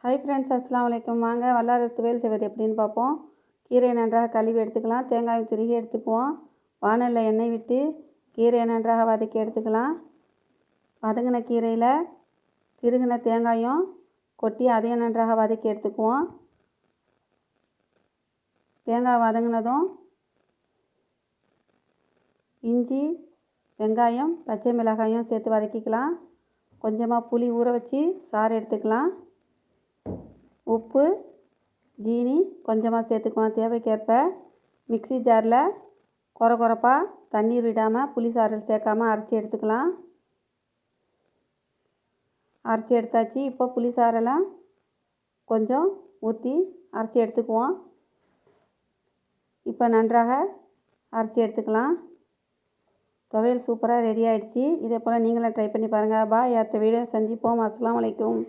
Hi friends, அஸ்ஸலாமு அலைக்கும். வாங்க வல்லாரை துவையல் செய்வது எப்படின்னு பார்ப்போம். கீரையை நன்றாக கழுவி எடுத்துக்கலாம். தேங்காய் துருகி எடுத்துக்குவோம். வானலில் எண்ணெய் விட்டு கீரையை நன்றாக வதக்கி எடுத்துக்கலாம். வதங்கின கீரையில் திருகின தேங்காயும் கொட்டி அதையும் நன்றாக வதக்கி எடுத்துக்குவோம். தேங்காய் வதங்கினதும் இஞ்சி, வெங்காயம், பச்சை மிளகாயும் சேர்த்து வதக்கிக்கலாம். கொஞ்சமாக புளி ஊற வச்சு சாறு எடுத்துக்கலாம். உப்பு, ஜீனி கொஞ்சமாக சேர்த்துக்குவோம் தேவைக்கேற்ப. மிக்ஸி ஜாரில் கொரகொரப்பாக தண்ணீர் விடாமல் புளி சாறு சேர்க்காமல் அரைச்சி எடுத்துக்கலாம். அரைச்சி எடுத்தாச்சு. இப்போ புளி சாரெல்லாம் கொஞ்சம் ஊற்றி அரைச்சி எடுத்துக்குவோம். இப்போ நன்றாக அரைச்சி எடுத்துக்கலாம். துவையல் சூப்பராக ரெடி ஆகிடுச்சு. இதே போல் நீங்களும் ட்ரை பண்ணி பாருங்கள். பாய். அடுத்த வீடியோ சந்திப்போம். அஸ்ஸலாமு அலைக்கும்.